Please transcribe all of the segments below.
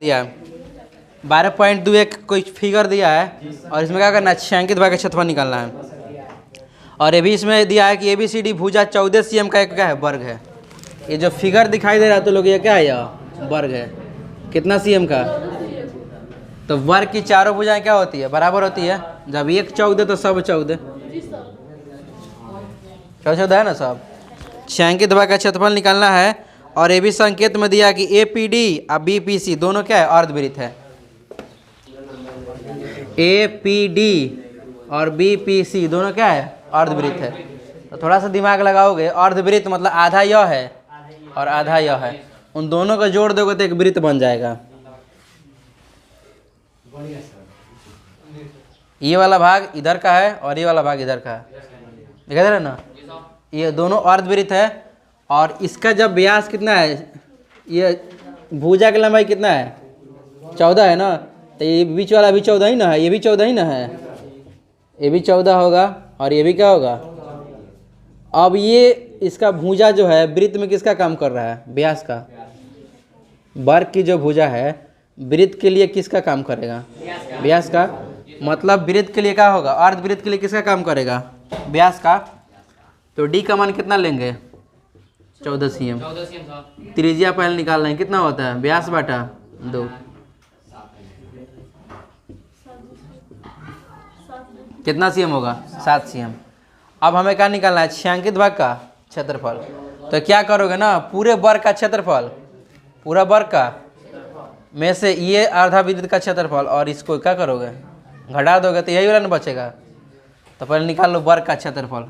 दिया 12.21 कोई फिगर दिया है और इसमें क्या करना है, छायांकित भाग का क्षेत्रफल निकालना है। और ये भी इसमें दिया है कि ABCD भुजा 14 cm का एक क्या है, वर्ग है। ये जो फिगर दिखाई दे रहा है तो लोग ये क्या है, यह वर्ग है। कितना cm का? तो वर्ग की चारों भुजाएं क्या होती है, बराबर होती है। जब एक 14 तो सब 14 14 है ना सब। छायांकित भाग का क्षेत्रफल निकालना है और ये भी संकेत में दिया कि APD और BPC दोनों क्या है, अर्धवृत्त है। APD और BPC दोनों क्या है, अर्धवृत्त है। तो थोड़ा सा दिमाग लगाओगे, अर्धवृत्त मतलब आधा यह है और आधा यह है, उन दोनों को जोड़ दोगे तो एक वृत्त बन जाएगा। ये वाला भाग इधर का है और ये वाला भाग इधर का है, दिखाई दे रहा है ना। ये दोनों अर्धवृत्त है और इसका जब व्यास कितना है, ये भुजा की लंबाई कितना है, 14 है ना। तो ये बीच वाला भी 14 ही ना है, ये भी 14 ही ना है, ये भी 14 होगा और ये भी क्या होगा। अब ये इसका भुजा जो है वृत्त में किसका काम कर रहा है, व्यास का। वर्ग की जो भुजा है वृत्त के लिए किसका काम करेगा, व्यास का। मतलब वृत्त के लिए क्या होगा, अर्धवृत्त के लिए किसका काम करेगा, व्यास का। तो D का मान कितना लेंगे, 14 cm। त्रिज्या पहले निकालना है, कितना होता है, व्यास बटा 2। कितना cm होगा, 7 cm। अब हमें क्या निकालना है, छायांकित भाग का क्षेत्रफल। तो क्या करोगे ना, पूरे वर्ग का क्षेत्रफल, पूरा वर्ग का में से ये आधा वृत्त का क्षेत्रफल और इसको क्या करोगे, घटा दोगे तो यही वाला ना बचेगा। तो पहले निकाल लो वर्ग का क्षेत्रफल,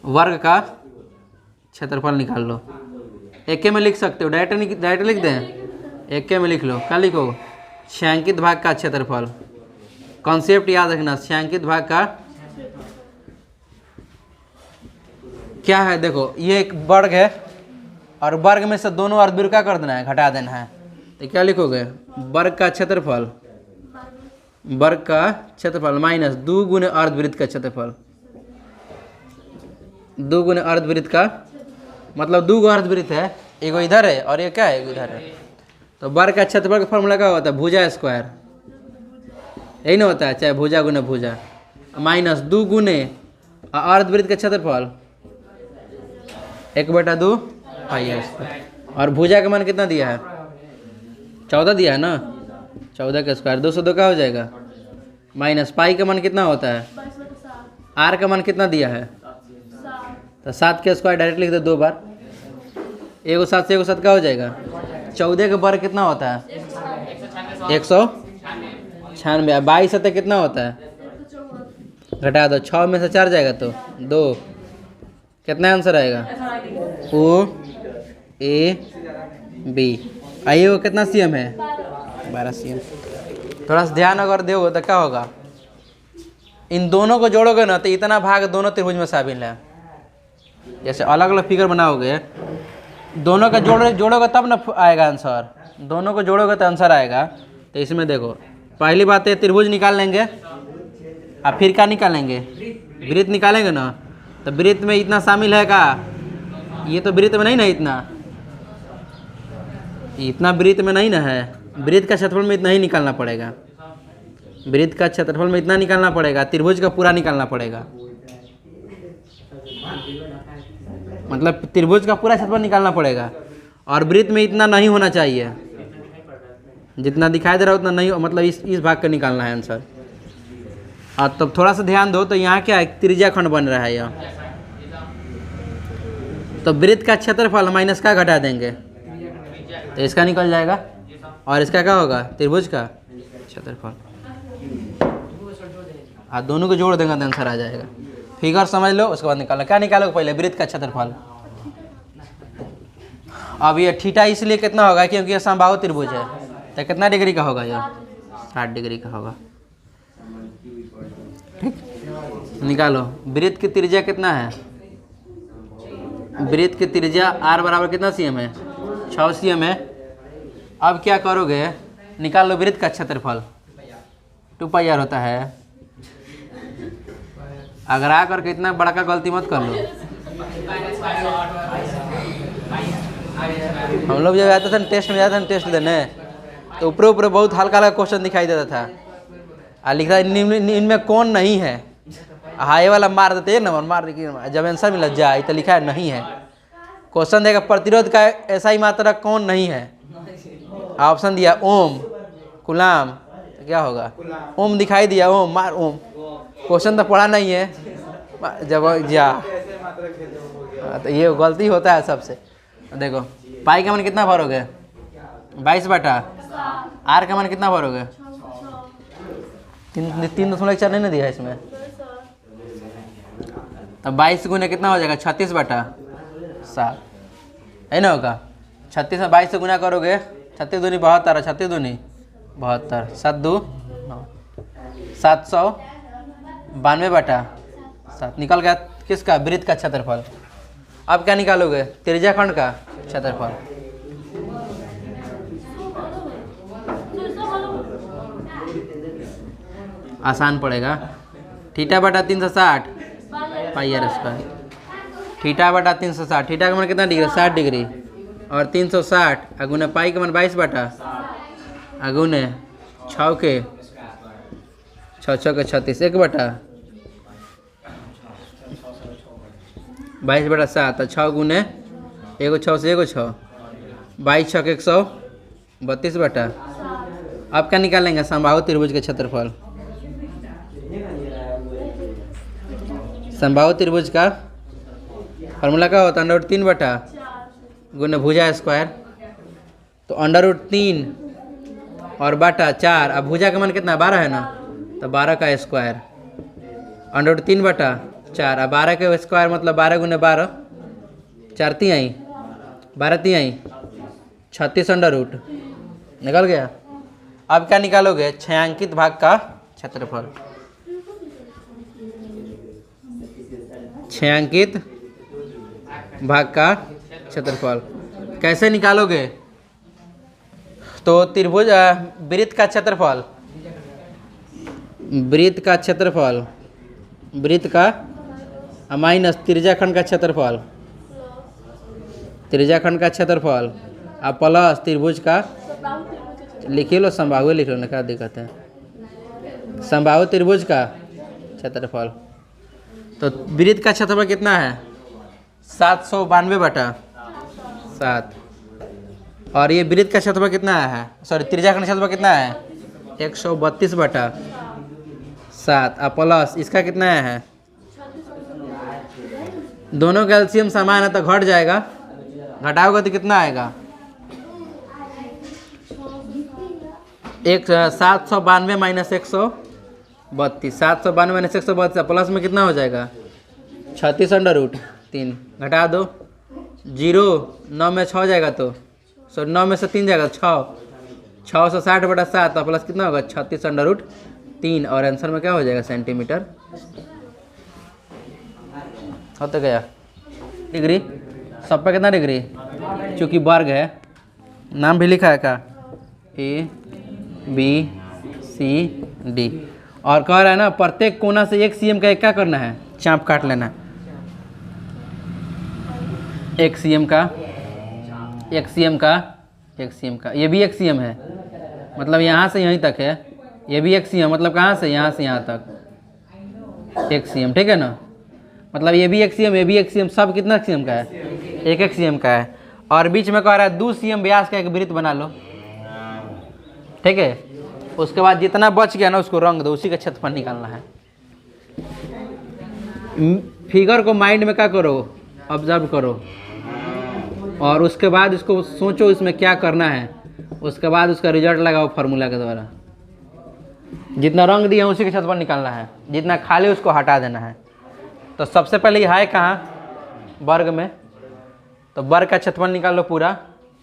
वर्ग का क्षेत्रफल निकाल लो। एक में लिख सकते हो, डायरेक्ट लिख दें, एक में लिख लो। क्या लिखो, छायांकित भाग का क्षेत्रफल। कॉन्सेप्ट याद रखना, छायांकित भाग का क्या है, देखो ये एक वर्ग है और वर्ग में से दोनों अर्धवृत्त का कर देना है, घटा देना है। तो क्या लिखोगे, वर्ग का क्षेत्रफल, वर्ग का क्षेत्रफल माइनस 2 गुने अर्धवृत्त का क्षेत्रफल। 2 गुने अर्धवृत्त का मतलब 2 गो अर्धवृत्त है, एगो इधर है और ये क्या है, एगो इधर है। तो वर्ग का क्षेत्रफल का फॉर्मूला क्या होता है, भुजा स्क्वायर, यही ना होता है, चाहे भुजा गुने भुजा, माइनस 2 गुने अर्धवृत्त का क्षेत्रफल 1/2 पाई स्क्वायर। और भुजा का मान कितना दिया है, 14 दिया है ना, 14 का स्क्वायर 202 का हो जाएगा। माइनस पाई का मान कितना होता है, आर का मान कितना दिया है, तो 7 के स्क्वायर डायरेक्ट लिख दो 2 बार, एगो 7 से एगो 7 का हो जाएगा। 14 का वर्ग कितना होता है, 196। 22 सतह कितना होता है, घटा दो, 6 में से 4 जाएगा तो 2, कितना आंसर आएगा, OAB। आइए वो कितना cm है, 12 cm। थोड़ा सा ध्यान अगर दोगे तो क्या होगा, इन दोनों को जोड़ोगे ना तो इतना भाग दोनों त्रिभुज में शामिल है। जैसे अलग अलग फिगर बनाओगे, दोनों का जोड़ोगे तब ना आएगा आंसर, दोनों को जोड़ोगे तो आंसर आएगा। तो इसमें देखो, पहली बात है त्रिभुज निकाल लेंगे और फिर क्या निकालेंगे, वृत्त निकालेंगे ना। तो वृत्त में इतना शामिल है का, ये तो वृत्त में नहीं ना, इतना वृत्त में नहीं ना है। वृत्त का क्षेत्रफल में इतना ही निकालना पड़ेगा, वृत्त का क्षेत्रफल में इतना निकालना पड़ेगा, त्रिभुज का पूरा निकालना पड़ेगा। मतलब त्रिभुज का पूरा क्षेत्रफल निकालना पड़ेगा और वृत्त में इतना नहीं होना चाहिए, जितना दिखाई दे रहा है उतना नहीं, मतलब इस भाग का निकालना है आंसर। और तब थोड़ा सा ध्यान दो, तो यहाँ क्या है, त्रिज्या खंड बन रहा है यह। तो वृत्त का क्षेत्रफल माइनस का घटा देंगे तो इसका निकल जाएगा और इसका क्या होगा, त्रिभुज का क्षेत्रफल। दोनों को जोड़ देंगे तो आंसर आ जाएगा। फिगर समझ लो, उसके बाद निकालना। क्या निकालोगे पहले, वृत्त का क्षेत्रफल। अब ये थीटा इसलिए कितना होगा, क्योंकि ये समबाहु त्रिभुज है। तो कितना डिग्री का होगा, यह 60 डिग्री का होगा। ठीक, निकालो। वृत्त की त्रिज्या कितना है, वृत्त की त्रिज्या r बराबर कितना cm है, 6 cm है। अब क्या करोगे, निकाल लो वृत्त का क्षेत्रफल, 2 पाई r होता है। अगर आ करके इतना बड़ा का गलती मत कर लो। हम लोग जब जाते थे टेस्ट में, जाते थे टेस्ट देने, तो ऊपर ऊपर बहुत हल्का हल्का क्वेश्चन दिखाई देता था, और लिखा इनमें कौन नहीं है, हाँ ये वाला मार देते, नंबर मार दे, जब आंसर मिल जाए तो लिखा है नहीं है। क्वेश्चन देगा प्रतिरोध का ऐसा ही मात्रा कौन नहीं है, ऑप्शन दिया ओम, कुलाम, तो क्या होगा, ओम दिखाई दिया, ओम मार ओम, क्वेश्चन तो पढ़ा नहीं है, जब जा, तो ये गलती होता है सबसे। देखो पाई का मान कितना भरोगे, 22 बटा, आर का मान कितना भरोगे, 3.4 नहीं ना दिया है इसमें, तब 22 गुना कितना हो जाएगा, 36 बटा 7 है ना होगा। 36 में 22 से गुना करोगे, 36 दूनी 72, 36 दूनी 72, 7 2 9, 792 बटा 7 निकल गया किसका, वृत्त का क्षेत्रफल। अब क्या निकालोगे, त्रिज्या खंड का क्षेत्रफल। आसान पड़ेगा, थीटा बटा 360 पाई आर स्क्वायर, थीटा बटा 360, थीटा का मान कितना डिग्री, 60 डिग्री, और 360 अगुने पाई का मान 22 बटा, अगुने 6 के 6 के 36, 1 बटा 22 बटा 7, 6 गुने 1 6 से 1 6, 22 6 के 132 बटा। अब क्या निकालेंगे, समबाहु त्रिभुज के क्षेत्रफल। समबाहु त्रिभुज का फार्मूला क्या होता है, √3 बटा गुने भुजा स्क्वायर, तो √3 और बटा 4, अब भुजा का मान कितना, 12 है ना, तो 12 का स्क्वायर, √3 बटा 4, अब 12 का स्क्वायर मतलब 12 गुने 12, 4 तिहाई 12 तिहाई 36 √ निकल गया। अब क्या निकालोगे, छायांकित भाग का क्षेत्रफल। छायांकित भाग का क्षेत्रफल कैसे निकालोगे, तो त्रिभुज वृत्त का क्षेत्रफल, वृत्त का क्षेत्रफल, वृत्त का माइनस त्रिज्याखंड का क्षेत्रफल, त्रिज्याखंड का क्षेत्रफल, और प्लस त्रिभुज का, लिखी लो समबाहु लिख लो ना, क्या दिक्कत है, समबाहु त्रिभुज का क्षेत्रफल। तो वृत्त का क्षेत्रफल कितना है, 792 बटा 7, और ये वृत्त का क्षेत्रफल कितना है, सॉरी त्रिज्याखंड क्षेत्रफल कितना है, 132 बटा 7, और प्लस इसका कितना है, दोनों का एलसीएम समान है तो घट जाएगा, घटाओगे तो कितना आएगा, 792 माइनस 132, 792 माइनस 132, प्लस में कितना हो जाएगा, 36 √3, घटा दो, 0 9 में 6 जाएगा, तो 9 में से 3 जाएगा, 660 बटा 7, प्लस कितना होगा, 36 √3, और आंसर में क्या हो जाएगा, सेंटीमीटर होता गया। डिग्री सब पे कितना डिग्री, चूँकि वर्ग है, नाम भी लिखा है का, ABCD, और कह रहा है ना प्रत्येक कोना से 1 cm का क्या करना है, चाप काट लेना, 1 cm का, 1 cm का, 1 cm का, ये भी 1 cm है, मतलब यहाँ से यहीं तक है, ये भी 1 cm, मतलब कहाँ से, यहाँ से यहाँ तक 1 cm, ठीक है ना, मतलब ये भी 1 cm, ये भी 1 cm, सब कितना cm का है, 1 cm का है, और बीच में कह रहा है 2 cm व्यास का एक वृत्त बना लो, ठीक है। उसके बाद जितना बच गया ना उसको रंग दो, उसी का क्षेत्रफल निकालना है। फिगर को माइंड में क्या करो, ऑब्जर्व करो, और उसके बाद इसको सोचो इसमें क्या करना है, उसके बाद उसका रिजल्ट लगाओ फार्मूला के द्वारा। जितना रंग दिया उसी का क्षेत्रफल निकालना है, जितना खाली उसको हटा देना है। तो सबसे पहले ये है कहाँ, वर्ग में, तो वर्ग का क्षेत्रफल निकाल लो पूरा।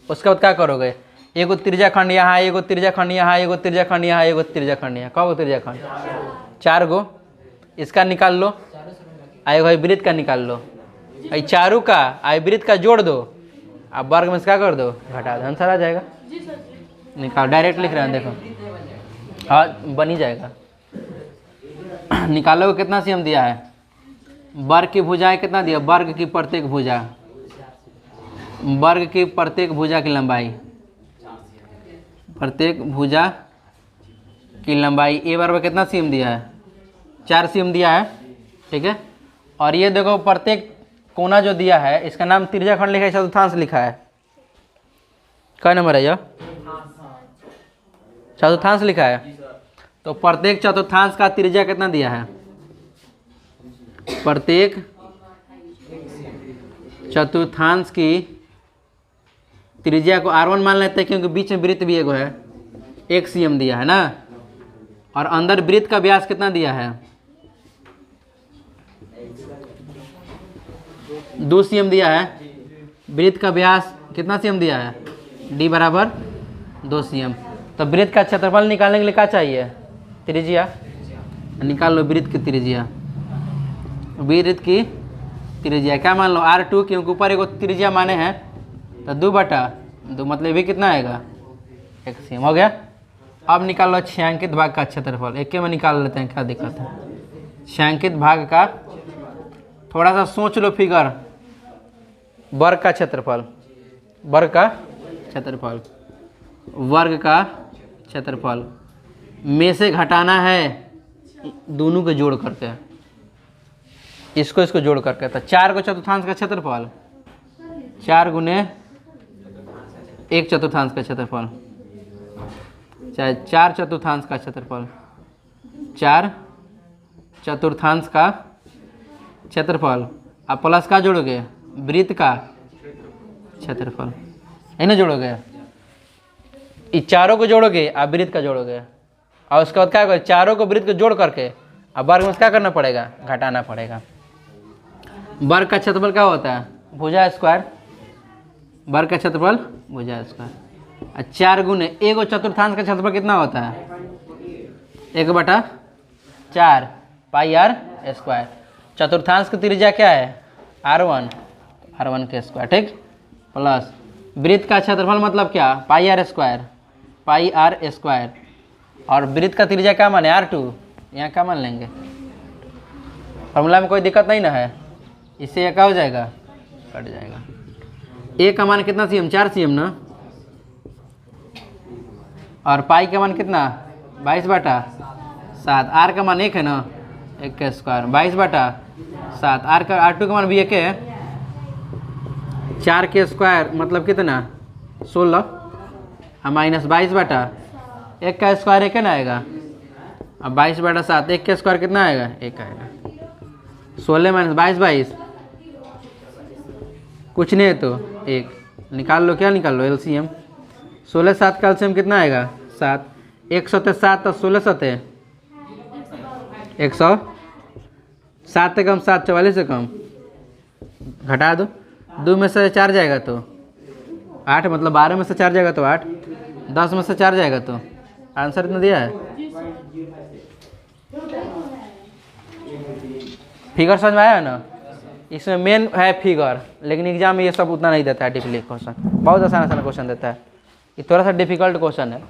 उसके बाद क्या करोगे, एगो त्रिज्याखंड यहाँ, एगो त्रिज्याखंड यहाँ, एगो त्रिज्याखंड यहाँ, एगो त्रिज्याखंड यहाँ, कौ गो त्रिज्याखंड, 4 गो, इसका निकाल लो, आएगो वृत्त का निकाल लो, आई चारों का आई वृत्त का जोड़ दो, आप वर्ग में क्या कर दो, घटा दो, आंसर आ जाएगा। निकाल, डायरेक्ट लिख रहे हैं, देखो हाँ बन ही जाएगा। निकालोगे कितना सीएम दिया है, वर्ग की भुजाएं कितना दिया, वर्ग की प्रत्येक भुजा वर्ग की प्रत्येक भुजा की लंबाई, प्रत्येक भुजा की लंबाई ए बराबर कितना सीएम दिया है, 4 सीएम दिया है, ठीक है। और ये देखो प्रत्येक कोना जो दिया है इसका नाम त्रिज्याखंड लिखा है, चतुर्थांश लिखा है। क्या नंबर है यह, चतुर्थांश लिखा है। तो प्रत्येक चतुर्थांश का त्रिज्या कितना दिया है, प्रत्येक चतुर्थांश की त्रिज्या को R1 मान लेते हैं क्योंकि बीच में वृत्त भी एगो है, 1 सीएम दिया है ना। और अंदर वृत्त का व्यास कितना दिया है, 2 सीएम दिया है। वृत्त का व्यास कितना सीएम दिया है, d बराबर 2 सीएम। तो वृत्त का क्षेत्रफल निकालने के लिए क्या चाहिए, त्रिज्या। निकाल लो वृत्त की त्रिज्या, वृत्त की त्रिज्या क्या मान लो R2 क्योंकि ऊपर एगो त्रिज्या माने हैं, तो 2/2 मतलब भी कितना आएगा, 1 सीएम हो गया। अब निकाल लो छायांकित भाग का क्षेत्रफल, एक में निकाल लेते हैं, क्या दिक्कत है। छायांकित भाग का थोड़ा सा सोच लो फिगर, वर्ग का क्षेत्रफल, वर्ग का क्षेत्रफल, वर्ग का क्षेत्रफल में से घटाना है दोनों को जोड़ करके, इसको जोड़ करके। तो 4 को चतुर्थांश का क्षेत्रफल, 4 गुने 1 चतुर्थांश का क्षेत्रफल, चाहे 4 चतुर्थांश का क्षेत्रफल, 4 चतुर्थांश का क्षेत्रफल। आप प्लस का जोड़ोगे, वृत्त का क्षेत्रफल, है ना, जोड़ोगे। इस चारों को जोड़ोगे, आप वृत्त का जोड़ोगे, और उसके बाद क्या करोगे, चारों को वृत्त को जोड़ करके अब वर्ग में क्या करना पड़ेगा, घटाना पड़ेगा। वर्ग का क्षेत्रफल क्या होता है, भुजा स्क्वायर, वर्ग का क्षेत्रफल भुजा स्क्वायर। 4 गुने 1 चतुर्थांश का क्षेत्रफल कितना होता है, 1/4 पाई r स्क्वायर। चतुर्थांश की त्रिज्या क्या है, R1, R1 के स्क्वायर, ठीक, प्लस वृत्त का क्षेत्रफल मतलब क्या, पाई r स्क्वायर, पाई r स्क्वायर। और वृत्त का त्रिज्या क्या माने, R2, यहाँ क्या मान लेंगे, फॉर्मूला में कोई दिक्कत नहीं ना है, इससे यह क्या हो जाएगा, कट जाएगा। ए का मान कितना सीएम, 4 सीएम ना, और पाई का मान कितना, 22/7। आर का मान 1 है ना, 1 का स्क्वायर, 22/7। आर का R2 का मान भी 1 है, 4 के स्क्वायर मतलब कितना, 16, माइनस 22/1 का स्क्वायर 1 है ना आएगा। अब 22/7, 1 का स्क्वायर कितना आएगा, 1 आएगा। 16 माइनस 22 कुछ नहीं है तो 1 निकाल लो, क्या निकाल लो, एलसीएम। 16 7 का एलसीएम कितना आएगा, 7। 1 7 7 तो 16 7 100, 7 से कम 7, 44 से कम, घटा दो, 2 में से 4 जाएगा तो 8, मतलब 12 में से 4 जाएगा तो 8, 10 में से 4 जाएगा तो आंसर इतना दिया है। फिगर समझ में आया ना, इसमें मेन है फिगर, लेकिन एग्जाम में ये सब उतना नहीं देता है, डीपली क्वेश्चन बहुत आसान क्वेश्चन देता है, ये थोड़ा सा डिफिकल्ट क्वेश्चन है।